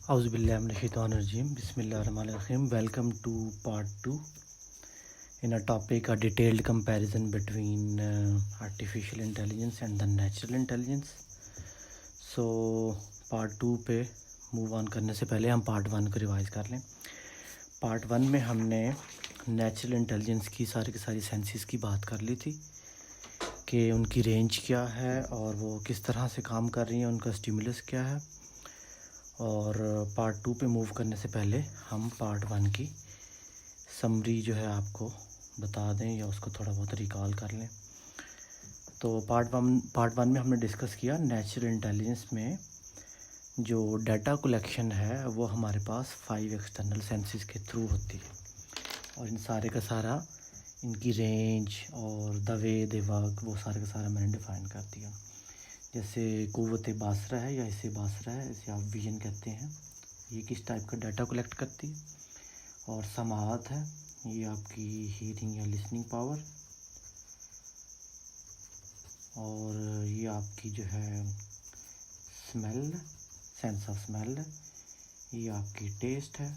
اعوذ باللہ من الشیطان الرجیم بسم اللہ الرحمن الرحیم. Welcome to part 2 in a topic a detailed comparison between artificial intelligence and the natural intelligence. So part 2 پہ موو آن کرنے سے پہلے ہم پارٹ 1 کو ریوائز کر لیں. پارٹ 1 میں ہم نے نیچرل انٹیلیجنس کی ساری سینسز کی بات کر لی تھی کہ ان کی رینج کیا ہے اور وہ کس طرح سے کام کر رہی ہیں، ان کا اسٹیمولس کیا ہے. اور پارٹ 2 پہ موو کرنے سے پہلے ہم پارٹ 1 کی سمری جو ہے آپ کو بتا دیں یا اس کو تھوڑا بہت ریکال کر لیں. تو پارٹ 1 میں ہم نے ڈسکس کیا نیچرل انٹیلیجنس میں جو ڈیٹا کلیکشن ہے وہ ہمارے پاس 5 ایکسٹرنل سینسز کے تھرو ہوتی ہے، اور ان سارے کا سارا ان کی رینج اور دا وے دے ورک وہ سارے کا سارا میں نے ڈیفائن کر دیا. جیسے قوت باصرہ ہے یا اسے باصرہ ہے، اسے آپ ویژن کہتے ہیں، یہ کس ٹائپ کا ڈیٹا کلیکٹ کرتی ہے. اور سماعت ہے، یہ آپ کی ہیئرنگ یا لسننگ پاور. اور یہ آپ کی جو ہے اسمیل، سینس آف اسمیل ہے. یہ آپ کی ٹیسٹ ہے،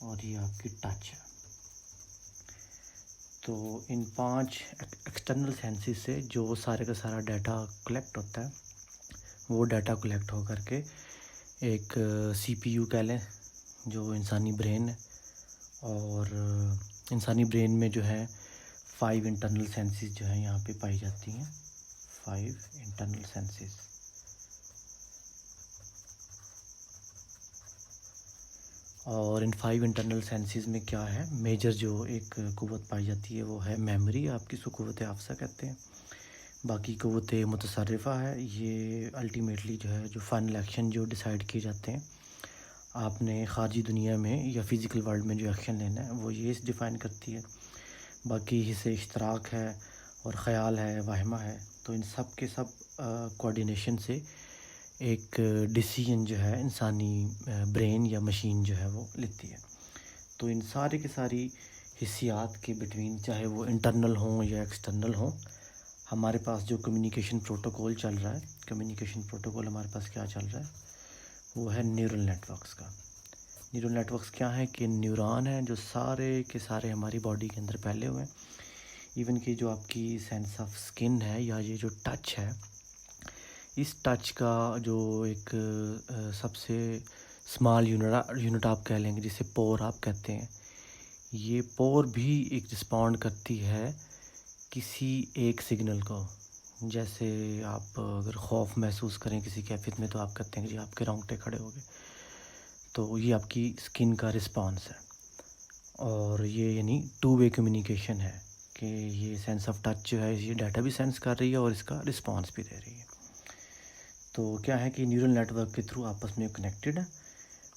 اور یہ آپ کی ٹچ ہے. تو ان 5 ایکسٹرنل سینسز سے جو سارے کا سارا ڈیٹا کلیکٹ ہوتا ہے وہ ڈیٹا کلیکٹ ہو کر کے ایک سی پی یو کہہ لیں جو انسانی برین ہے. اور انسانی برین میں جو ہے 5 انٹرنل سینسز جو ہیں یہاں پہ پائی جاتی ہیں. 5 انٹرنل سینسز. اور ان 5 انٹرنل سینسز میں کیا ہے، میجر جو ایک قوت پائی جاتی ہے وہ ہے میموری، آپ کی قوت حافظہ کہتے ہیں. باقی قوت متصرفہ ہے، یہ الٹیمیٹلی جو ہے جو فائنل ایکشن جو ڈیسائیڈ کیے جاتے ہیں آپ نے خارجی دنیا میں یا فزیکل ورلڈ میں جو ایکشن لینا ہے وہ یہ ڈیفائن کرتی ہے. باقی حصے اشتراک ہے اور خیال ہے، واہمہ ہے. تو ان سب کے سب کوآرڈینیشن سے ایک ڈیسیژن جو ہے انسانی برین یا مشین جو ہے وہ لیتی ہے. تو ان سارے کے ساری حصیات کے بٹوین، چاہے وہ انٹرنل ہوں یا ایکسٹرنل ہوں، ہمارے پاس جو کمیونیکیشن پروٹوکول چل رہا ہے، کمیونیکیشن پروٹوکول ہمارے پاس کیا چل رہا ہے وہ ہے نیورل نیٹ ورکس کا. نیورل نیٹ ورکس کیا ہے کہ نیورون ہیں جو سارے کے سارے ہماری باڈی کے اندر پھیلے ہوئے ہیں. ایون کہ جو آپ کی سینس آف سکن ہے یا یہ جو ٹچ ہے، اس ٹچ کا جو ایک سب سے اسمال یونٹ آپ کہہ لیں گے جسے پور آپ کہتے ہیں، یہ پور بھی ایک رسپونڈ کرتی ہے کسی ایک سگنل کو. جیسے آپ اگر خوف محسوس کریں کسی کیفیت میں تو آپ کہتے ہیں کہ جی آپ کے رونگٹے کھڑے ہو گئے، تو یہ آپ کی سکن کا رسپانس ہے. اور یہ یعنی 2 وے کمیونیکیشن ہے کہ یہ سینس آف ٹچ جو ہے یہ ڈیٹا بھی سینس کر رہی ہے اور اس کا رسپانس بھی دے رہی ہے. تو کیا ہے کہ نیورل نیٹ ورک کے تھرو آپس میں کنیکٹڈ ہے.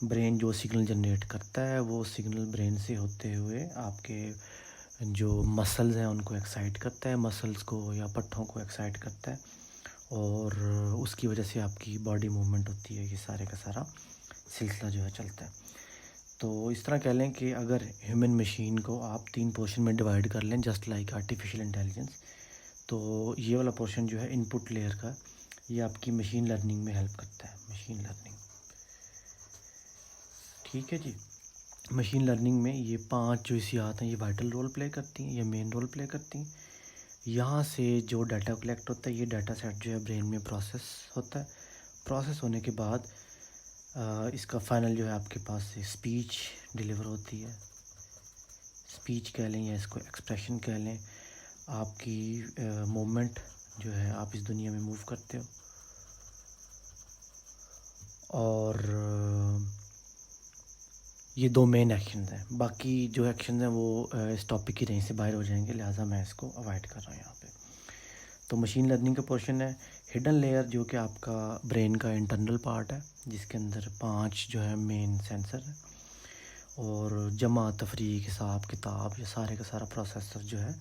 برین جو سگنل جنریٹ کرتا ہے وہ سگنل برین سے ہوتے ہوئے آپ کے جو مسلز ہیں ان کو ایکسائٹ کرتا ہے، مسلز کو یا پٹھوں کو ایکسائٹ کرتا ہے، اور اس کی وجہ سے آپ کی باڈی موومنٹ ہوتی ہے. یہ سارے کا سارا سلسلہ جو ہے چلتا ہے. تو اس طرح کہہ لیں کہ اگر ہیومن مشین کو آپ 3 پورشن میں ڈیوائڈ کر لیں جسٹ لائک آرٹیفیشیل انٹیلیجنس، تو یہ والا پورشن جو ہے ان پٹ لیئر کا، یہ آپ کی مشین لرننگ میں ہیلپ کرتا ہے. مشین لرننگ، ٹھیک ہے جی. مشین لرننگ میں یہ 5 جو حصیات ہیں یہ وائٹل رول پلے کرتی ہیں، یہ مین رول پلے کرتی ہیں. یہاں سے جو ڈیٹا کلیکٹ ہوتا ہے یہ ڈیٹا سیٹ جو ہے برین میں پروسیس ہوتا ہے. پروسیس ہونے کے بعد اس کا فائنل جو ہے آپ کے پاس اسپیچ ڈیلیور ہوتی ہے. اسپیچ کہہ لیں یا اس کو ایکسپریشن کہہ لیں. آپ کی موومنٹ جو ہے آپ اس دنیا میں موو کرتے ہو، اور یہ 2 مین ایکشنز ہیں. باقی جو ایکشنز ہیں وہ اس ٹاپک کی رینج سے باہر ہو جائیں گے، لہٰذا میں اس کو اوائڈ کر رہا ہوں یہاں پہ. تو مشین لرننگ کا پورشن ہے ہڈن لیئر، جو کہ آپ کا برین کا انٹرنل پارٹ ہے جس کے اندر 5 جو ہے مین سینسر ہیں، اور جمع، تفریق، حساب کتاب، یہ سارے کا سارا پروسیسر جو ہے،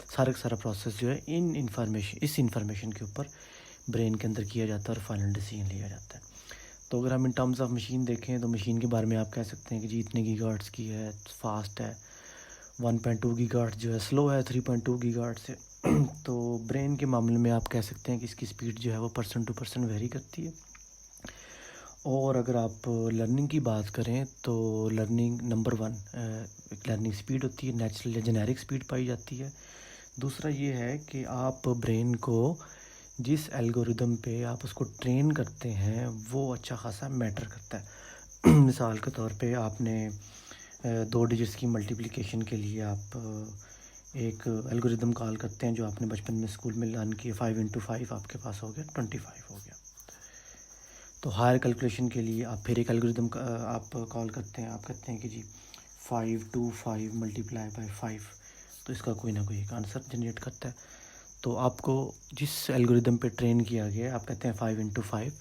سارے کا سارا پروسیس جو ہے اس انفارمیشن کے اوپر برین کے اندر کیا جاتا ہے اور فائنل ڈیسیژن لیا جاتا ہے. تو اگر ہم ان ٹرمز آف مشین دیکھیں تو مشین کے بارے میں آپ کہہ سکتے ہیں کہ جی اتنے گیگا ہرٹز کی ہے، فاسٹ ہے. 1.2 گیگا ہرٹز جو ہے سلو ہے 3.2 گیگا ہرٹز سے. تو برین کے معاملے میں آپ کہہ سکتے ہیں کہ اس کی سپیڈ جو ہے وہ پرسن ٹو پرسن ویری کرتی ہے. اور اگر آپ لرننگ کی بات کریں تو لرننگ نمبر 1 ایک لرننگ سپیڈ ہوتی ہے، نیچرل یا جنیرک سپیڈ پائی جاتی ہے۔ دوسرا یہ ہے کہ آپ برین کو جس الگوریدم پہ آپ اس کو ٹرین کرتے ہیں وہ اچھا خاصا میٹر کرتا ہے۔ مثال کے طور پہ آپ نے 2 ڈیجٹس کی ملٹیپلیکیشن کے لیے آپ ایک الگوریدم کال کرتے ہیں جو آپ نے بچپن میں اسکول میں لرن کیا، 5 انٹو 5 آپ کے پاس ہو گیا 25 ہو گیا۔ تو ہائر کیلکولیشن کے لیے آپ پھر ایک الگوریدم آپ کال کرتے ہیں، آپ کہتے ہیں کہ جی 5 2 5 ملٹیپلائی بائی 5، تو اس کا کوئی نہ کوئی ایک آنسر جنریٹ کرتا ہے۔ تو آپ کو جس الگوریدم پہ ٹرین کیا گیا ہے آپ کہتے ہیں 5 انٹو 5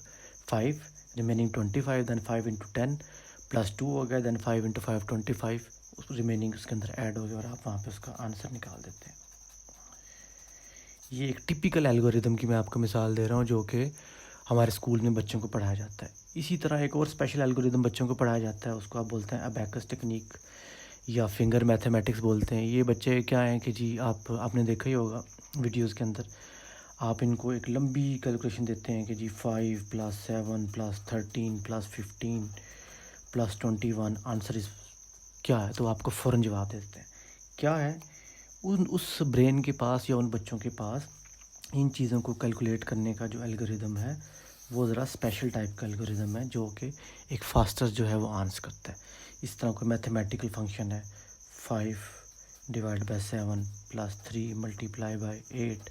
5 ریمیننگ 25، دین 5 انٹو 10 پلس 2 ہو گیا، دین 5 انٹو 5 25، اس ریمیننگ اس کے اندر ایڈ ہو گیا اور آپ وہاں پہ اس کا آنسر نکال دیتے ہیں۔ یہ ایک ٹپیکل الگوریدم کی میں آپ کو مثال دے رہا ہوں جو کہ ہمارے اسکول میں بچوں کو پڑھایا جاتا ہے۔ اسی طرح ایک اور اسپیشل الگوریدم بچوں کو پڑھایا جاتا ہے، اس کو آپ بولتے ہیں ابیکس ٹیکنیک یا فنگر میتھمیٹکس بولتے ہیں۔ یہ بچے کیا ہیں کہ جی آپ نے دیکھا ہی ہوگا ویڈیوز کے اندر، آپ ان کو ایک لمبی کیلکولیشن دیتے ہیں کہ جی 5 + 7 + 13 + 15 + 21 آنسر کیا ہے، تو آپ کو فوراً جواب دیتے ہیں کیا ہے۔ اس برین کے پاس یا ان بچوں کے پاس ان چیزوں کو کیلکولیٹ کرنے کا جو الگوریدم ہے وہ ذرا اسپیشل ٹائپ کا الگوریدم ہے جو کہ ایک فاسٹر جو ہے وہ آنسر کرتا ہے۔ اس طرح کوئی میتھمیٹیکل فنکشن ہے 5 / 7 + 3 × 8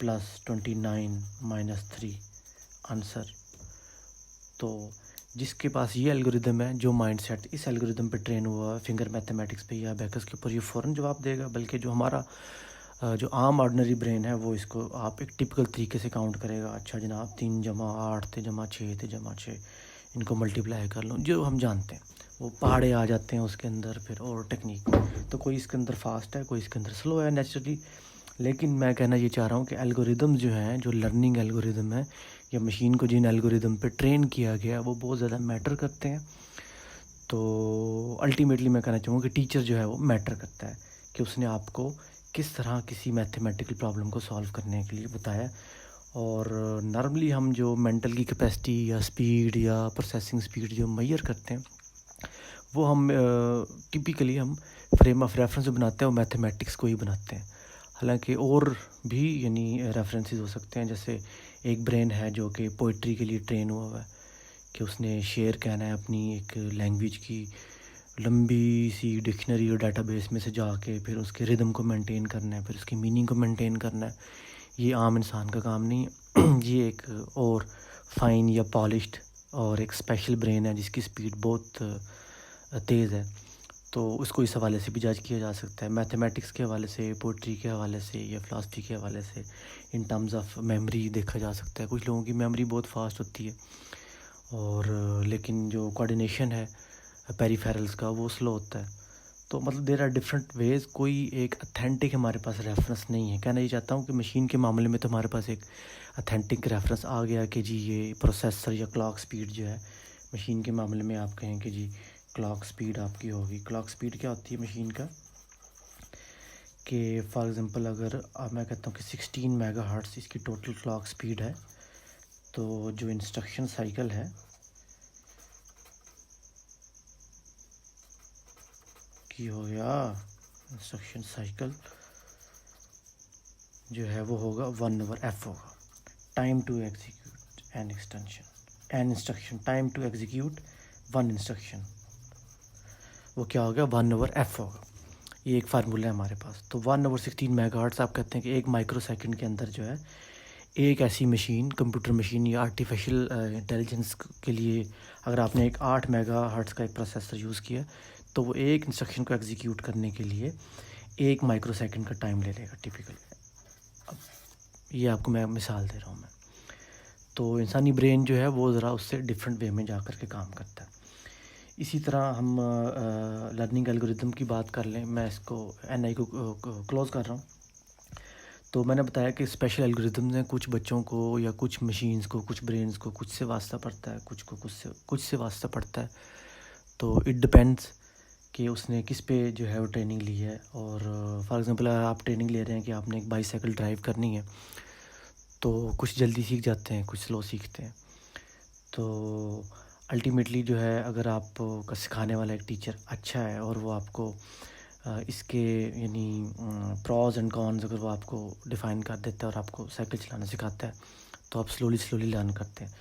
+ 29 - 3 آنسر۔ تو جس کے پاس یہ الگوریدم ہے، جو مائنڈ سیٹ اس الگوریدم پہ ٹرین ہوا ہے فنگر میتھمیٹکس پہ یا بیکس کے اوپر، یہ فوراً جواب دے گا۔ بلکہ جو ہمارا جو عام آرڈنری برین ہے وہ اس کو آپ ایک ٹپیکل طریقے سے کاؤنٹ کرے گا۔ اچھا جناب 3 + 8 + 6 + 6 ان کو ملٹیپلائی کر لوں، جو ہم جانتے ہیں وہ پہاڑے آ جاتے ہیں اس کے اندر پھر اور ٹیکنیک۔ تو کوئی اس کے اندر فاسٹ ہے، کوئی اس کے اندر سلو ہے نیچرلی، لیکن میں کہنا یہ چاہ رہا ہوں کہ الگوریدم جو ہیں، جو لرننگ الگوریدم ہے یا مشین کو جن الگوریدم پہ ٹرین کیا گیا وہ بہت زیادہ میٹر کرتے ہیں۔ تو الٹیمیٹلی میں کہنا چاہوں گا کہ ٹیچر جو ہے وہ میٹر کرتا ہے کہ اس نے آپ کو کس طرح کسی میتھمیٹیکل پرابلم کو سالو کرنے کے لیے بتایا۔ اور نارملی ہم جو مینٹل کی کیپیسٹی یا سپیڈ یا پروسیسنگ سپیڈ جو میئر کرتے ہیں وہ ہم ٹپیکلی ہم فریم آف ریفرنس جو بناتے ہیں وہ میتھمیٹکس کو ہی بناتے ہیں۔ حالانکہ اور بھی یعنی ریفرنسز ہو سکتے ہیں، جیسے ایک برین ہے جو کہ پوئٹری کے لیے ٹرین ہوا ہے کہ اس نے شعر کہنا ہے اپنی ایک لینگویج کی لمبی سی ڈکشنری اور ڈیٹا بیس میں سے جا کے پھر اس کے ردم کو مینٹین کرنا ہے، پھر اس کی میننگ کو مینٹین کرنا ہے۔ یہ عام انسان کا کام نہیں ہے، یہ ایک اور فائن یا پالشڈ اور ایک اسپیشل برین ہے جس کی سپیڈ بہت تیز ہے۔ تو اس کو اس حوالے سے بھی جج کیا جا سکتا ہے، میتھمیٹکس کے حوالے سے، پوئٹری کے حوالے سے یا فلاسفی کے حوالے سے۔ ان ٹرمز آف میموری دیکھا جا سکتا ہے، کچھ لوگوں کی میموری بہت فاسٹ ہوتی ہے اور لیکن جو کوآرڈینیشن ہے پیریفیرلز کا وہ سلو ہوتا ہے۔ تو مطلب دیر آر ڈفرینٹ ویز، کوئی ایک اتھینٹک ہمارے پاس ریفرنس نہیں ہے۔ کہنا یہ چاہتا ہوں کہ مشین کے معاملے میں تو ہمارے پاس ایک اتھینٹک ریفرنس آ گیا کہ جی یہ پروسیسر یا کلاک سپیڈ جو ہے مشین کے معاملے میں، آپ کہیں کہ جی کلاک سپیڈ آپ کی ہوگی۔ کلاک سپیڈ کیا ہوتی ہے مشین کا کہ فار ایگزامپل اگر میں کہتا ہوں کہ 16 میگا ہرٹز اس کی ٹوٹل کلاک سپیڈ ہے، تو جو انسٹرکشن سائیکل ہے کی ہو گیا، انسٹرکشن سائیکل جو ہے وہ ہوگا 1/f ہوگا، time to execute an instruction, time to execute 1 instruction, وہ کیا ہوگا 1/f ہوگا۔ یہ ایک فارمولہ ہے ہمارے پاس۔ تو 1/16 میگا ہرٹز آپ کہتے ہیں کہ 1 مائکرو سیکنڈ کے اندر جو ہے ایک ایسی مشین، کمپیوٹر مشین یا آرٹیفیشل انٹیلیجنس کے لیے اگر آپ نے ایک 8 میگا ہرٹز کا ایک پروسیسر یوز کیا تو وہ ایک انسٹرکشن کو ایگزیکیوٹ کرنے کے لیے 1 مائکرو سیکنڈ کا ٹائم لے لے گا ٹیپیکل۔ اب یہ آپ کو میں مثال دے رہا ہوں میں۔ تو انسانی برین جو ہے وہ ذرا اس سے ڈفرینٹ وے میں جا کر کے کام کرتا ہے۔ اسی طرح ہم لرننگ الگوریدم کی بات کر لیں، میں اس کو NI کو کلوز کر رہا ہوں۔ تو میں نے بتایا کہ اسپیشل الگوریدم نے کچھ بچوں کو یا کچھ مشینز کو، کچھ برینز کو کچھ سے واسطہ پڑتا ہے، کچھ کو کچھ سے واسطہ پڑتا ہے۔ تو اٹ ڈپینڈس کہ اس نے کس پہ جو ہے وہ ٹریننگ لی ہے۔ اور فار ایگزامپل اگر آپ ٹریننگ لے رہے ہیں کہ آپ نے ایک بائیسیکل ڈرائیو کرنی ہے تو کچھ جلدی سیکھ جاتے ہیں، کچھ سلو سیکھتے ہیں۔ تو الٹیمیٹلی جو ہے اگر آپ کا سکھانے والا ایک ٹیچر اچھا ہے اور وہ آپ کو اس کے یعنی پروز اینڈ کونز اگر وہ آپ کو ڈیفائن کر دیتا ہے اور آپ کو سائیکل چلانا سکھاتا ہے تو آپ سلولی لرن کرتے ہیں.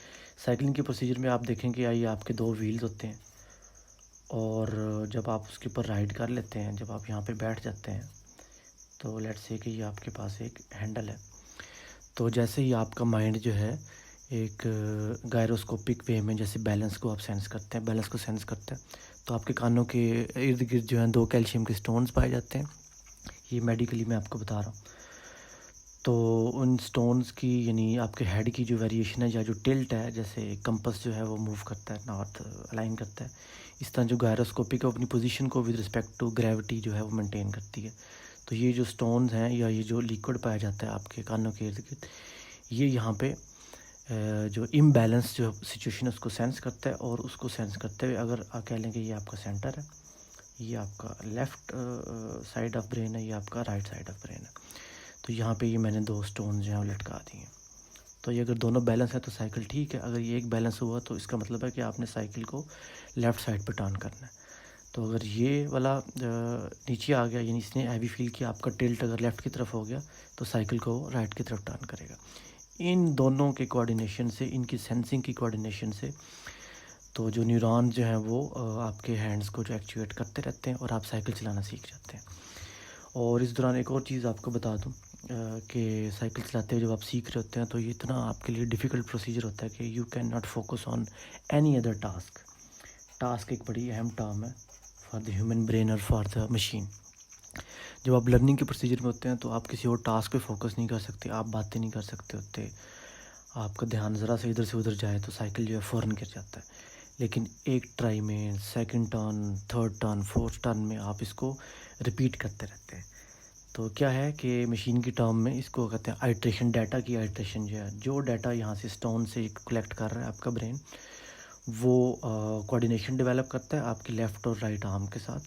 سائیکلنگ کے پروسیجر میں آپ دیکھیں کہ آئیے آپ کے 2 ویلز ہوتے ہیں اور جب آپ اس کے اوپر رائڈ کر لیتے ہیں, جب آپ یہاں پہ بیٹھ جاتے ہیں تو لیٹس سے کہ یہ آپ کے پاس ایک ہینڈل ہے. تو جیسے ہی آپ کا مائنڈ جو ہے ایک گائروسکوپک وے میں جیسے بیلنس کو آپ سینس کرتے ہیں, بیلنس کو سینس کرتے ہیں تو آپ کے کانوں کے ارد گرد جو ہیں 2 کیلشیم کے سٹونز پائے جاتے ہیں. یہ میڈیکلی میں آپ کو بتا رہا ہوں. تو ان سٹونز کی یعنی آپ کے ہیڈ کی جو ویریشن ہے یا جو ٹلٹ ہے, جیسے کمپس جو ہے وہ موو کرتا ہے نارتھ الائن کرتا ہے, اس طرح جو گائروسکوپک ہے اپنی پوزیشن کو ود رسپیکٹ ٹو گریوٹی جو ہے وہ مینٹین کرتی ہے. تو یہ جو سٹونز ہیں یا یہ جو لیکوڈ پایا جاتا ہے آپ کے کانوں کے ارد گرد, یہ یہاں پہ جو امبیلنس جو سچویشن ہے اس کو سینس کرتا ہے اور اس کو سینس کرتے ہوئے اگر آپ کہہ لیں کہ یہ آپ کا سینٹر ہے, یہ آپ کا لیفٹ سائڈ آف برین ہے, یہ آپ کا رائٹ سائڈ آف برین ہے. تو یہاں پہ یہ میں نے 2 سٹونز جو ہیں وہ لٹکا دی ہیں. تو یہ اگر دونوں بیلنس ہے تو سائیکل ٹھیک ہے, اگر یہ ایک بیلنس ہوا تو اس کا مطلب ہے کہ آپ نے سائیکل کو لیفٹ سائڈ پہ ٹرن کرنا ہے. تو اگر یہ والا نیچے آ گیا یعنی اس نے ہیوی فیل کیا, آپ کا ٹلٹ اگر لیفٹ کی طرف ہو گیا تو سائیکل کو رائٹ کی طرف ٹرن کرے گا. ان دونوں کے کوآرڈینیشن سے, ان کی سینسنگ کی کوآرڈینیشن سے تو جو نیورون جو ہیں وہ آپ کے ہینڈز کو جو ایکچویٹ کرتے رہتے ہیں اور آپ سائیکل چلانا سیکھ جاتے ہیں. اور اس دوران ایک اور چیز آپ کو بتا دوں کہ سائیکل چلاتے ہوئے جب آپ سیکھ رہے ہوتے ہیں تو یہ اتنا آپ کے لیے ڈیفیکلٹ پروسیجر ہوتا ہے کہ you can not focus on any other task. Task ایک بڑی اہم ٹرم ہے فار دا ہیومن برین اور فار دا مشین. جب آپ لرننگ کے پروسیجر میں ہوتے ہیں تو آپ کسی اور ٹاسک پہ فوکس نہیں کر سکتے, آپ باتیں نہیں کر سکتے ہوتے, آپ کا دھیان ذرا سے ادھر سے ادھر جائے تو سائیکل جو ہے فوراً گر جاتا ہے. لیکن ایک ٹرائی میں, second turn, third turn, fourth turn میں آپ اس کو ریپیٹ کرتے رہتے ہیں. تو کیا ہے کہ مشین کی ٹرم میں اس کو کہتے ہیں آئٹریشن, ڈیٹا کی آئٹریشن جو ہے, جو ڈیٹا یہاں سے سٹون سے کلیکٹ کر رہا ہے آپ کا برین, وہ کوآرڈینیشن ڈیولپ کرتا ہے آپ کے لیفٹ اور رائٹ آرم کے ساتھ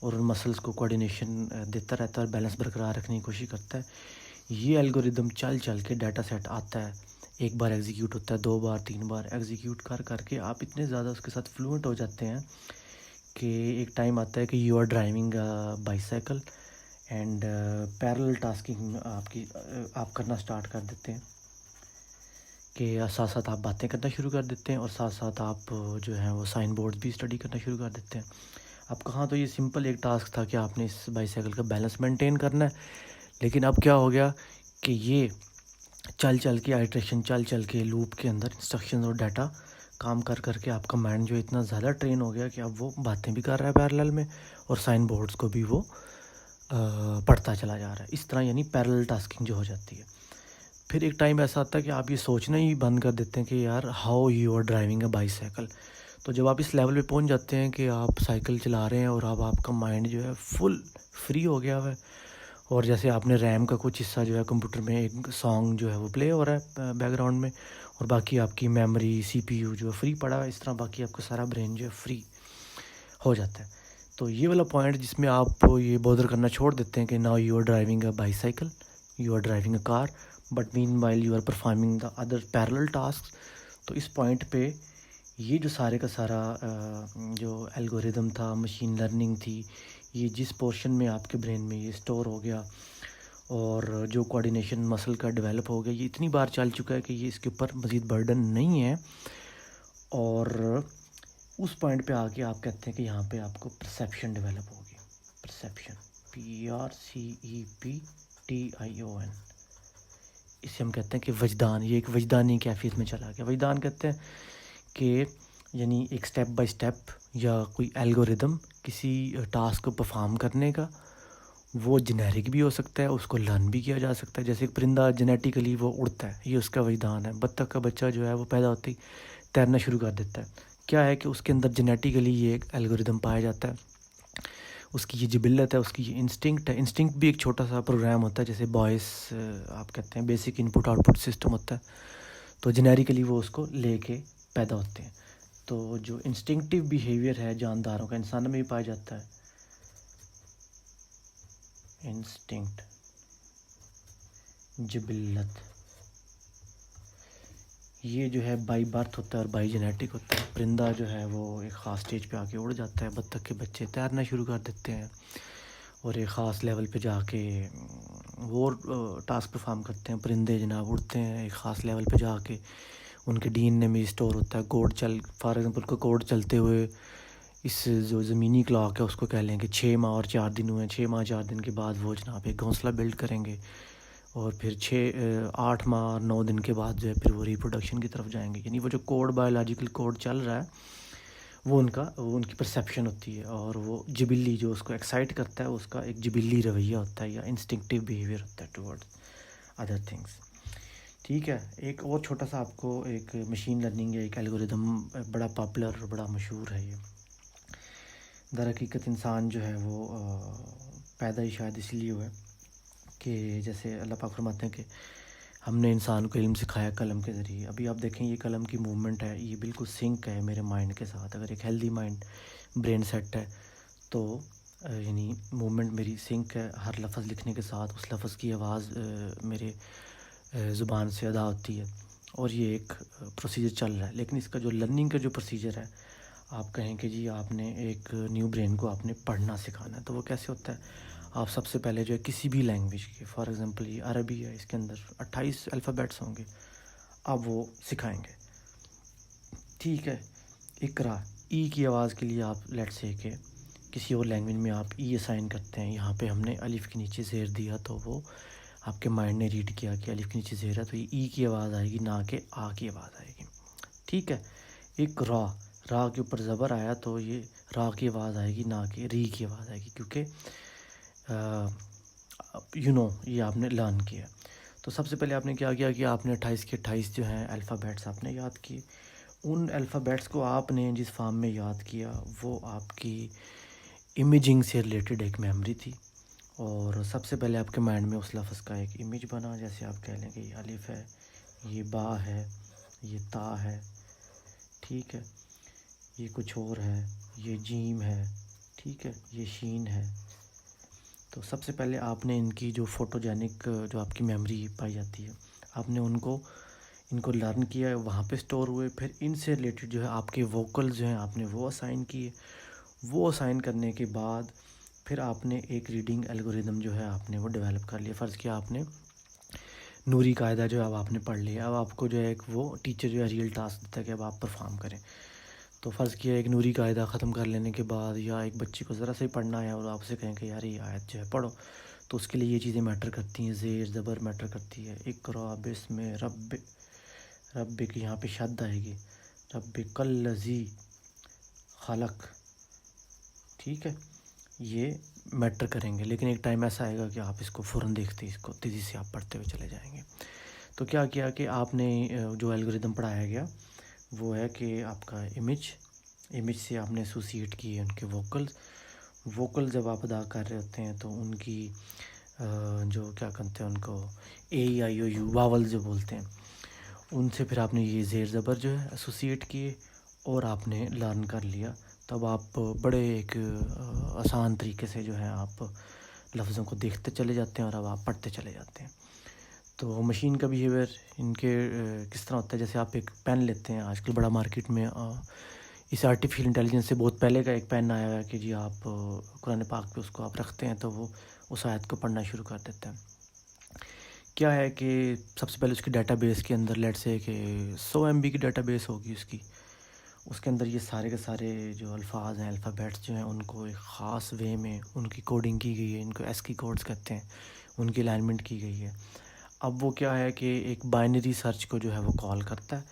اور ان مسلس کو کوآرڈینیشن دیتا رہتا ہے اور بیلنس برقرار رکھنے کی کوشش کرتا ہے. یہ الگوریدم چل چل کے ڈیٹا سیٹ آتا ہے, ایک بار ایگزیکیوٹ ہوتا ہے, 2 بار 3 بار ایگزیکیوٹ کر کے آپ اتنے زیادہ اس کے ساتھ فلوئنٹ ہو جاتے ہیں کہ ایک ٹائم آتا ہے کہ you are driving bicycle and parallel tasking آپ کرنا سٹارٹ کر دیتے ہیں کہ ساتھ ساتھ آپ باتیں کرنا شروع کر دیتے ہیں اور ساتھ ساتھ آپ جو ہیں وہ سائن بورڈ بھی اسٹڈی کرنا شروع کر دیتے ہیں. اب کہاں تو یہ سمپل ایک ٹاسک تھا کہ آپ نے اس بائی سائیکل کا بیلنس مینٹین کرنا ہے, لیکن اب کیا ہو گیا کہ یہ چل چل کے آئٹریشن, چل چل کے لوپ کے اندر انسٹرکشن اور ڈیٹا کام کر کے آپ کا مائنڈ جو اتنا زیادہ ٹرین ہو گیا کہ اب وہ باتیں بھی کر رہا ہے پیرلل میں اور سائن بورڈز کو بھی وہ پڑھتا چلا جا رہا ہے. اس طرح یعنی پیرلل ٹاسکنگ جو ہو جاتی ہے. پھر ایک ٹائم ایسا آتا ہے کہ آپ یہ سوچنا ہی بند کر دیتے ہیں کہ یار how you are driving a bicycle. تو جب آپ اس لیول پہ پہنچ جاتے ہیں کہ آپ سائیکل چلا رہے ہیں اور اب آپ کا مائنڈ جو ہے فل فری ہو گیا ہوا ہے, اور جیسے آپ نے ریم کا کچھ حصہ جو ہے کمپیوٹر میں ایک سانگ جو ہے وہ پلے ہو رہا ہے بیک گراؤنڈ میں, اور باقی آپ کی میموری سی پی یو جو ہے فری پڑا ہے, اس طرح باقی آپ کا سارا برین جو ہے فری ہو جاتا ہے. تو یہ والا پوائنٹ جس میں آپ یہ بودر کرنا چھوڑ دیتے ہیں کہ now you are driving a bicycle, you are driving a car, but meanwhile you are performing the other parallel task. تو اس پوائنٹ پہ یہ جو سارے کا سارا جو الگوریدم تھا, مشین لرننگ تھی, یہ جس پورشن میں آپ کے برین میں یہ اسٹور ہو گیا اور جو کوآرڈینیشن مسل کا ڈیولپ ہو گیا, یہ اتنی بار چل چکا ہے کہ یہ اس کے اوپر مزید برڈن نہیں ہے. اور اس پوائنٹ پہ آ کے آپ کہتے ہیں کہ یہاں پہ آپ کو پرسیپشن ڈیولپ ہوگی. پرسیپشن, PRCEPTION, اسے ہم کہتے ہیں کہ وجدان. یہ ایک وجدانی کیفیت میں چلا گیا. وجدان کہتے ہیں کہ یعنی ایک سٹیپ بائی سٹیپ یا کوئی الگوریدم کسی ٹاسک کو پرفارم کرنے کا, وہ جنیرک بھی ہو سکتا ہے, اس کو لرن بھی کیا جا سکتا ہے. جیسے ایک پرندہ جنیٹیکلی وہ اڑتا ہے, یہ اس کا وجدان ہے. بطخ کا بچہ جو ہے وہ پیدا ہوتے ہی تیرنا شروع کر دیتا ہے. کیا ہے کہ اس کے اندر جنیٹیکلی یہ ایک الگوریدم پایا جاتا ہے, اس کی یہ جبلت ہے, اس کی یہ انسٹنکٹ ہے. انسٹنکٹ بھی ایک چھوٹا سا پروگرام ہوتا ہے, جیسے بوائس آپ کہتے ہیں بیسک ان پٹ آؤٹ پٹ سسٹم ہوتا ہے. تو جنیریکلی وہ اس کو لے کے پیدا ہوتے ہیں. تو جو انسٹنکٹیو بیہیویئر ہے جانداروں کا, انسانوں میں بھی پایا جاتا ہے. انسٹنکٹ, جبلت, یہ جو ہے بائی برتھ ہوتا ہے اور بائی جینیٹک ہوتا ہے. پرندہ جو ہے وہ ایک خاص سٹیج پہ آ کے اڑ جاتا ہے. بطخ کے بچے تیرنا شروع کر دیتے ہیں اور ایک خاص لیول پہ جا کے وہ ٹاسک پرفارم کرتے ہیں. پرندے جناب اڑتے ہیں ایک خاص لیول پہ جا کے ان کے ڈی این اے میں اسٹور ہوتا ہے کوڈ. فار ایگزامپل کو کوڈ چلتے ہوئے اس جو زمینی کلاک ہے اس کو کہہ لیں کہ 6 ماہ اور 4 دن ہوئے ہیں. 6 ماہ 4 دن کے بعد وہ جناب ایک گھونسلہ بلڈ کریں گے اور پھر 8 ماہ اور 9 دن کے بعد جو ہے پھر وہ ریپروڈکشن کی طرف جائیں گے. یعنی وہ جو کوڈ بایولوجیکل کوڈ چل رہا ہے وہ ان کی پرسیپشن ہوتی ہے. اور وہ جبلی جو اس کو ایکسائٹ کرتا ہے اس کا ایک جبلی رویہ ہوتا ہے یا انسٹنکٹیو بیہیویئر ہوتا ہے ٹورڈز ادر تھنگس. ٹھیک ہے. ایک اور چھوٹا سا آپ کو ایک مشین لرننگ یا ایک الگوریدم بڑا پاپولر اور بڑا مشہور ہے. یہ در حقیقت انسان جو ہے وہ پیدا ہی شاید اس لیے ہوا ہے کہ جیسے اللہ پاک فرماتے ہیں کہ ہم نے انسان کو علم سکھایا قلم کے ذریعے. ابھی آپ دیکھیں یہ قلم کی موومنٹ ہے یہ بالکل سنک ہے میرے مائنڈ کے ساتھ. اگر ایک ہیلدی مائنڈ برین سیٹ ہے تو یعنی موومنٹ میری سنک ہے. ہر لفظ لکھنے کے ساتھ اس لفظ کی آواز میرے زبان سے ادا ہوتی ہے اور یہ ایک پروسیجر چل رہا ہے. لیکن اس کا جو لرننگ کا جو پروسیجر ہے آپ کہیں کہ جی آپ نے ایک نیو برین کو آپ نے پڑھنا سکھانا ہے تو وہ کیسے ہوتا ہے. آپ سب سے پہلے جو ہے کسی بھی لینگویج کے فار ایگزامپل یہ عربی ہے اس کے اندر 28 الفابیٹس ہوں گے آپ وہ سکھائیں گے. ٹھیک ہے. اقرا ای کی آواز کے لیے آپ لیٹ سے کہ کسی اور لینگویج میں آپ ای اسائن کرتے ہیں. یہاں پہ ہم نے الف کے نیچے زیر دیا تو وہ آپ کے مائنڈ نے ریڈ کیا کہ الف کے نیچے زیر ہے تو یہ ای کی آواز آئے گی نہ کہ آ کی آواز آئے گی. ٹھیک ہے. ایک را کے اوپر زبر آیا تو یہ را کی آواز آئے گی نہ کہ ری کی آواز آئے گی کیونکہ یہ آپ نے لرن کیا. تو سب سے پہلے آپ نے کیا کیا کہ آپ نے 28 کے 28 جو ہیں الفابیٹس آپ نے یاد کیے. ان الفابیٹس کو آپ نے جس فارم میں یاد کیا وہ آپ کی امیجنگ سے ریلیٹڈ ایک میموری تھی اور سب سے پہلے آپ کے مائنڈ میں اس لفظ کا ایک امیج بنا. جیسے آپ کہہ لیں کہ یہ الف ہے یہ با ہے یہ تا ہے. ٹھیک ہے. یہ کچھ اور ہے یہ جیم ہے. ٹھیک ہے. یہ شین ہے. تو سب سے پہلے آپ نے ان کی جو فوٹوجینک جو آپ کی میموری پائی جاتی ہے آپ نے ان کو لرن کیا وہاں پہ اسٹور ہوئے. پھر ان سے ریلیٹڈ جو ہے آپ کے ووکلز جو ہیں آپ نے وہ اسائن کیے. وہ اسائن کرنے کے بعد پھر آپ نے ایک ریڈنگ الگوریدم جو ہے آپ نے وہ ڈیولپ کر لیا. فرض کیا آپ نے نوری قاعدہ جو ہے اب آپ نے پڑھ لیا. اب آپ کو جو ہے ایک وہ ٹیچر جو ہے ریئل ٹاسک دیتا ہے کہ اب آپ پرفارم کریں. تو فرض کیا ایک نوری قاعدہ ختم کر لینے کے بعد یا ایک بچے کو ذرا سے ہی پڑھنا ہے اور آپ سے کہیں کہ یار یہ آیت جو ہے پڑھو تو اس کے لیے یہ چیزیں میٹر کرتی ہیں. زیر زبر میٹر کرتی ہے. اقرا بسم رب کی یہاں پہ شد آئے گی رب کالذی خلق. ٹھیک ہے. یہ میٹر کریں گے لیکن ایک ٹائم ایسا آئے گا کہ آپ اس کو فوراً دیکھتے اس کو تیزی سے آپ پڑھتے ہوئے چلے جائیں گے. تو کیا کیا کہ آپ نے جو الگوریدم پڑھایا گیا وہ ہے کہ آپ کا امیج سے آپ نے ایسوسیٹ کیے ان کے ووکل جب آپ ادا کر رہے ہوتے ہیں تو ان کی جو کیا کہتے ہیں ان کو اے آئی او یو واول جو بولتے ہیں ان سے پھر آپ نے یہ زیر زبر جو ہے ایسوسیٹ کیے اور آپ نے لرن کر لیا. تب آپ بڑے ایک آسان طریقے سے جو ہے آپ لفظوں کو دیکھتے چلے جاتے ہیں اور اب آپ پڑھتے چلے جاتے ہیں. تو مشین کا بیہیویئر ان کے کس طرح ہوتا ہے. جیسے آپ ایک پین لیتے ہیں آج کل بڑا مارکیٹ میں اس آرٹیفیشیل انٹیلیجنس سے بہت پہلے کا ایک پین آیا ہے کہ جی آپ قرآن پاک پہ اس کو آپ رکھتے ہیں تو وہ اس آیت کو پڑھنا شروع کر دیتا ہے. کیا ہے کہ سب سے پہلے اس کی ڈیٹا بیس کے اندر لیٹ سے کہ 100 MB کی ڈیٹا بیس ہوگی اس کے اندر یہ سارے کے سارے جو الفاظ ہیں الفابیٹس جو ہیں ان کو ایک خاص وے میں ان کی کوڈنگ کی گئی ہے. ان کو ASCII کوڈز کہتے ہیں. ان کی الائنمنٹ کی گئی ہے. اب وہ کیا ہے کہ ایک بائنری سرچ کو جو ہے وہ کال کرتا ہے.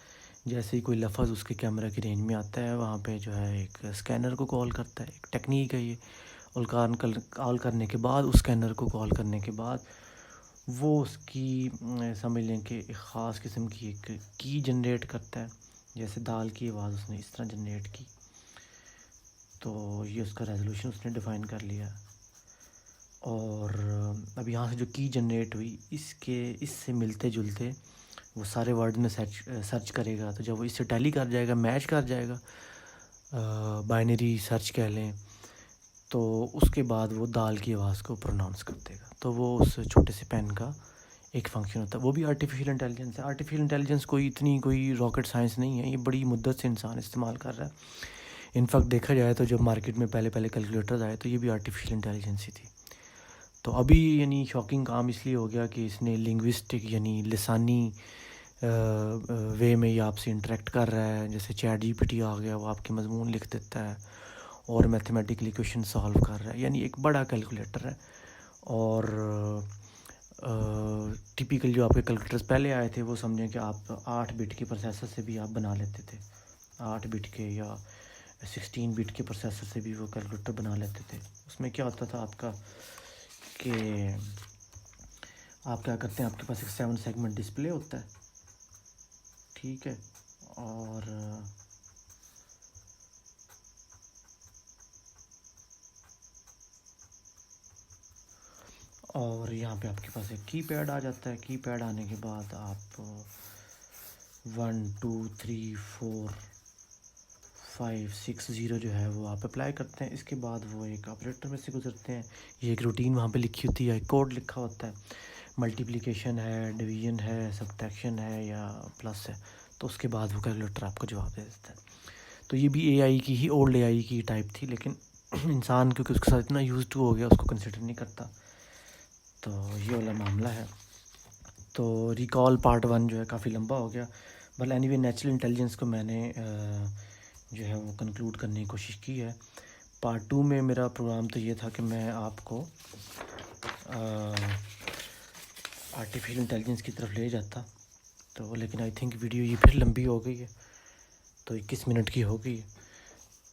جیسے ہی کوئی لفظ اس کے کیمرہ کی رینج میں آتا ہے وہاں پہ جو ہے ایک اسکینر کو کال کرتا ہے. ایک ٹیکنیک ہے یہ. اور کال کرنے کے بعد اس اسکینر کو کال کرنے کے بعد وہ اس کی سمجھ لیں کہ ایک خاص قسم کی ایک کی جنریٹ کرتا ہے. جیسے دال کی آواز اس نے اس طرح جنریٹ کی تو یہ اس کا ریزولوشن اس نے ڈیفائن کر لیا. اور اب یہاں سے جو کی جنریٹ ہوئی اس سے ملتے جلتے وہ سارے ورڈ میں سرچ کرے گا. تو جب وہ اس سے ٹیلی کر جائے گا میچ کر جائے گا بائنری سرچ کہہ لیں تو اس کے بعد وہ دال کی آواز کو پروناؤنس کر دے گا. تو وہ اس چھوٹے سے پین کا ایک فنکشن ہوتا ہے، وہ بھی آرٹیفیشیل انٹیلیجنس ہے. آرٹیفیشیل انٹیلیجنس کوئی راکٹ سائنس نہیں ہے، یہ بڑی مدت سے انسان استعمال کر رہا ہے. انفیکٹ دیکھا جائے تو جب مارکیٹ میں پہلے کیلکولیٹرز آئے تو یہ بھی آرٹیفیشیل انٹیلیجنس ہی تھی. تو ابھی یعنی شاکنگ کام اس لیے ہو گیا کہ اس نے لنگوسٹک یعنی لسانی وے میں یہ آپ سے انٹریکٹ کر رہا ہے. جیسے چیٹ جی پی ٹی آ گیا، وہ آپ کے مضمون لکھ دیتا ہے اور میتھمیٹیکلی کویشچن سالو کر رہا ہے، یعنی ایک بڑا کیلکولیٹر ہے. اور ٹپیکل جو آپ کے کیلکولیٹرز پہلے آئے تھے وہ سمجھیں کہ آپ 8 بٹ کے پروسیسر سے بھی آپ بنا لیتے تھے، 8 بٹ کے یا 16 بٹ کے پروسیسر سے بھی وہ کیلکولیٹر بنا لیتے تھے. اس میں کیا ہوتا تھا آپ کا کہ آپ کیا کرتے ہیں، آپ کے پاس ایک 7 سیگمنٹ ڈسپلے ہوتا ہے، ٹھیک ہے، اور یہاں پہ آپ کے پاس ایک کی پیڈ آ جاتا ہے. کی پیڈ آنے کے بعد آپ 1 2 3 4 5 6 0 جو ہے وہ آپ اپلائی کرتے ہیں. اس کے بعد وہ ایک آپریٹر میں سے گزرتے ہیں. یہ ایک روٹین وہاں پہ لکھی ہوتی ہے، کوڈ لکھا ہوتا ہے، ملٹیپلیکیشن ہے، ڈویژن ہے، سبٹریکشن ہے یا پلس ہے، تو اس کے بعد وہ کیلکولیٹر آپ کو جواب دے دیتا ہے. تو یہ بھی اے آئی کی ہی، اولڈ اے آئی کی ٹائپ تھی، لیکن انسان کیونکہ اس کے ساتھ اتنا یوز ٹو ہو گیا اس کو کنسیڈر نہیں کرتا. تو یہ والا معاملہ ہے. تو ریکال پارٹ 1 جو ہے کافی لمبا ہو گیا، but any way natural intelligence کو میں نے جو ہے وہ کنکلوڈ کرنے کی کوشش کی ہے. پارٹ 2 میں میرا پروگرام تو یہ تھا کہ میں آپ کو آرٹیفیشیل انٹیلیجنس کی طرف لے جاتا، تو لیکن آئی تھنک ویڈیو یہ پھر لمبی ہو گئی ہے، تو 21 منٹ کی ہو گئی.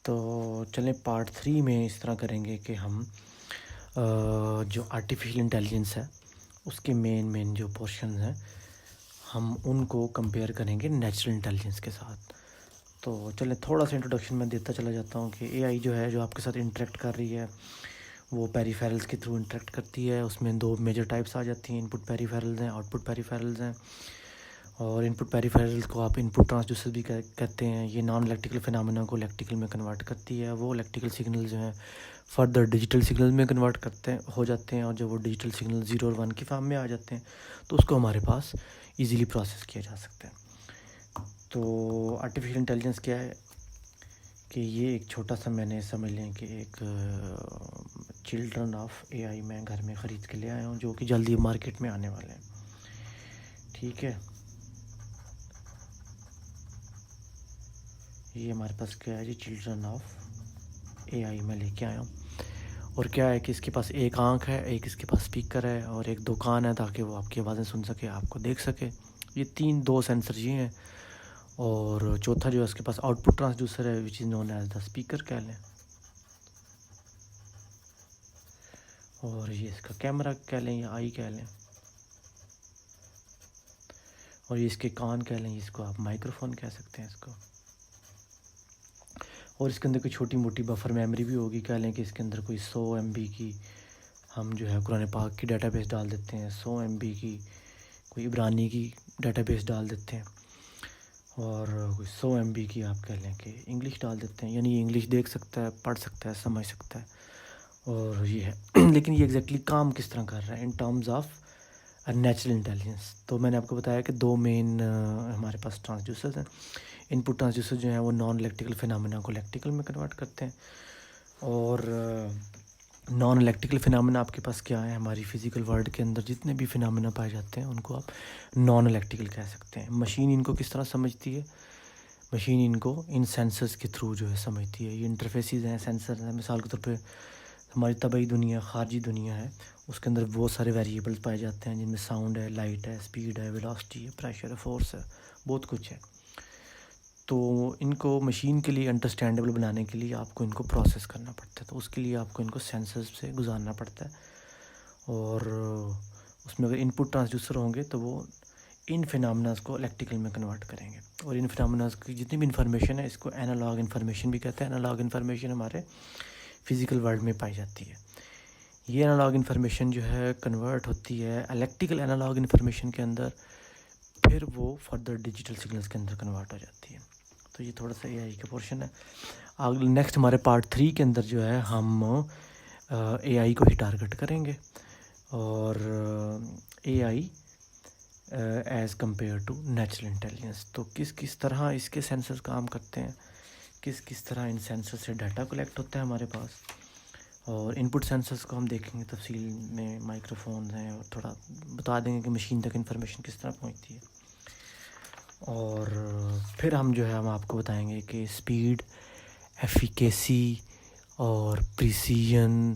تو چلیں پارٹ 3 میں اس طرح کریں گے کہ ہم جو آرٹیفیشیل انٹیلیجنس ہے اس کے مین جو پورشنز ہیں ہم ان کو کمپیئر کریں گے نیچرل انٹیلیجنس کے ساتھ. تو چلیں تھوڑا سا انٹروڈکشن میں دیتا چلا جاتا ہوں کہ اے آئی جو ہے جو آپ کے ساتھ انٹریکٹ کر رہی ہے وہ پیریفیرلز کے تھرو انٹریکٹ کرتی ہے. اس میں 2 میجر ٹائپس آ جاتی ہیں، انپٹ پیریفیرلز ہیں، آؤٹ پٹ پیریفیرلز ہیں. اور انپٹ پیریفیرلز کو آپ انپٹ ٹرانسڈیوسر بھی کہتے ہیں. یہ نان الیکٹریکل فینامنا کو الیکٹریکل میں کنورٹ کرتی ہے. وہ الیکٹریکل سگنل جو ہیں فردر ڈیجیٹل سگنل میں کنورٹ ہو جاتے ہیں، اور جب وہ ڈیجیٹل سگنل 0 اور 1 کی فارم میں آ جاتے ہیں تو اس کو ہمارے پاس ایزیلی پروسیس کیا جا سکتا ہے. تو آرٹیفیشیل انٹیلیجنس کیا ہے کہ یہ ایک چھوٹا سا میں نے سمجھ لیں کہ ایک چلڈرن آف اے آئی میں گھر میں خرید کے لے آیا ہوں جو کہ جلدی مارکیٹ میں آنے والے ہیں، ٹھیک ہے. یہ ہمارے پاس کیا ہے جی، چلڈرن آف اے آئی میں لے کے آیا ہوں. اور کیا ہے کہ اس کے پاس ایک آنکھ ہے، ایک اس کے پاس اسپیکر ہے، اور ایک 2 کان ہے تاکہ وہ آپ کی آوازیں سن سکے، آپ کو دیکھ سکے. یہ 2 سینسر یہ ہیں. اور چوتھا جو ہے اس کے پاس آؤٹ پٹ ٹرانسڈیوسر ہے وچ از نون ایز دا اسپیکر کہہ لیں. اور یہ اس کا کیمرہ کہہ لیں یا آئی کہہ لیں. اور یہ اس کے کان کہہ لیں، اس کو آپ مائکرو فون کہہ سکتے ہیں اس کو. اور اس کے اندر کوئی چھوٹی موٹی بفر میموری بھی ہوگی، کہہ لیں کہ اس کے اندر کوئی 100 MB کی ہم جو ہے قرآن پاک کی ڈیٹا بیس ڈال دیتے ہیں، 100 MB کی کوئی عبرانی کی ڈیٹا بیس ڈال دیتے ہیں، اور کوئی 100 MB کی آپ کہہ لیں کہ انگلش ڈال دیتے ہیں. یعنی یہ انگلش دیکھ سکتا ہے، پڑھ سکتا ہے، سمجھ سکتا ہے. اور یہ ہے لیکن یہ ایگزیکٹلی کام کس طرح کر رہا ہے in terms of natural intelligence. تو میں نے آپ کو بتایا کہ 2 مین ہمارے پاس ٹرانسڈیوسرز ہیں. انپٹ ٹرانسڈیوسر جو ہیں وہ نان الیکٹریکل فینامنا کو الیکٹریکل میں کنورٹ کرتے ہیں. اور نان الیکٹریکل فینامنا آپ کے پاس کیا ہے، ہماری فزیکل ورلڈ کے اندر جتنے بھی فینامنا پائے جاتے ہیں ان کو آپ نان الیکٹریکل کہہ سکتے ہیں. مشین ان کو کس طرح سمجھتی ہے، مشین ان کو ان سینسرز کے تھرو جو ہے سمجھتی ہے. یہ انٹرفیسز ہیں، سینسر ہیں. مثال کے طور پہ ہماری طبعی دنیا، خارجی دنیا ہے، اس کے اندر بہت سارے ویریبلز پائے جاتے ہیں جن میں ساؤنڈ ہے، لائٹ ہے، اسپیڈ ہے، ویلاسٹی ہے، پریشر ہے، فورس ہے، بہت کچھ ہے. تو ان کو مشین کے لیے انڈرسٹینڈیبل بنانے کے لیے آپ کو ان کو پروسیس کرنا پڑتا ہے. تو اس کے لیے آپ کو ان کو سینسرز سے گزارنا پڑتا ہے. اور اس میں اگر ان پٹ ٹرانسڈیوسر ہوں گے تو وہ ان فینامناز کو الیکٹریکل میں کنورٹ کریں گے. اور ان فینامناز کی جتنی بھی انفارمیشن ہے اس کو اینالاگ انفارمیشن بھی کہتے ہیں. اینالاگ انفارمیشن ہمارے فزیکل ورلڈ میں پائی جاتی ہے. یہ اینالاگ انفارمیشن جو ہے کنورٹ ہوتی ہے الیکٹریکل اینالاگ انفارمیشن کے اندر، پھر وہ فردر ڈیجیٹل سگنلز کے اندر کنورٹ ہو جاتی ہے. تو یہ تھوڑا سا اے آئی کا پورشن ہے. نیکسٹ ہمارے پارٹ 3 کے اندر جو ہے ہم اے آئی کو ہی ٹارگٹ کریں گے. اور A I as compare to natural intelligence. تو کس طرح اس کے سینسرز کام کرتے ہیں, کس طرح ان سینسر سے ڈیٹا کلیکٹ ہوتا ہے ہمارے پاس, اور ان پٹ سینسرز کو ہم دیکھیں گے تفصیل میں, مائکرو فونز ہیں, اور تھوڑا بتا دیں گے کہ مشین تک انفارمیشن کس طرح پہنچتی ہے. اور پھر ہم جو ہے ہم آپ کو بتائیں گے کہ اسپیڈ, ایفیکیسی اور پریسیژن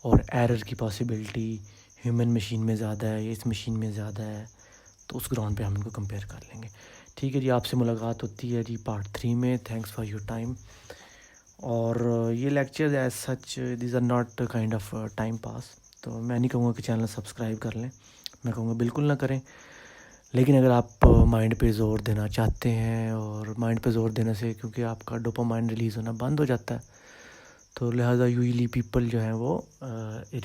اور ایرر کی پاسبلٹی ہیومن مشین میں زیادہ ہے یا اس مشین میں زیادہ ہے, تو اس گراؤنڈ پہ ہم ان کو کمپیئر کر لیں گے. ٹھیک ہے جی, آپ سے ملاقات ہوتی ہے جی پارٹ 3 میں. Thanks for your time. اور یہ lecture as such these are not kind of time pass. تو میں نہیں کہوں گا کہ چینل سبسکرائب کر لیں, میں کہوں گا بالکل نہ کریں. لیکن اگر آپ مائنڈ پہ زور دینا چاہتے ہیں, اور مائنڈ پہ زور دینے سے کیونکہ آپ کا ڈوپامائن ریلیز ہونا بند ہو جاتا ہے, تو لہٰذا یوزلی پیپل جو ہیں وہ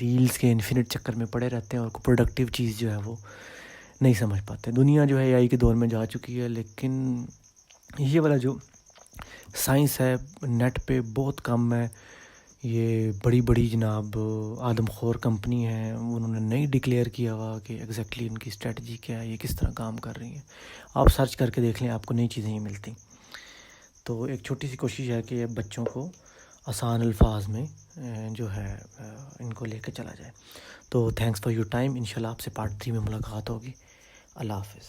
ریلز کے انفینٹ چکر میں پڑے رہتے ہیں, اور کوئی پروڈکٹیو چیز جو ہے وہ نہیں سمجھ پاتے. دنیا جو ہے AI کے دور میں جا چکی ہے, لیکن یہ والا جو سائنس ہے نیٹ پہ بہت کم ہے. یہ بڑی جناب آدم خور کمپنی ہیں, انہوں نے نہیں ڈکلیئر کیا ہوا کہ ایگزیکٹلی ان کی اسٹریٹجی کیا ہے, یہ کس طرح کام کر رہی ہیں. آپ سرچ کر کے دیکھ لیں, آپ کو نئی چیزیں ہی ملتی. تو ایک چھوٹی سی کوشش ہے کہ بچوں کو آسان الفاظ میں جو ہے ان کو لے کے چلا جائے. تو تھینکس فار یور ٹائم. انشاءاللہ آپ سے پارٹ 3 میں ملاقات ہوگی. اللہ حافظ.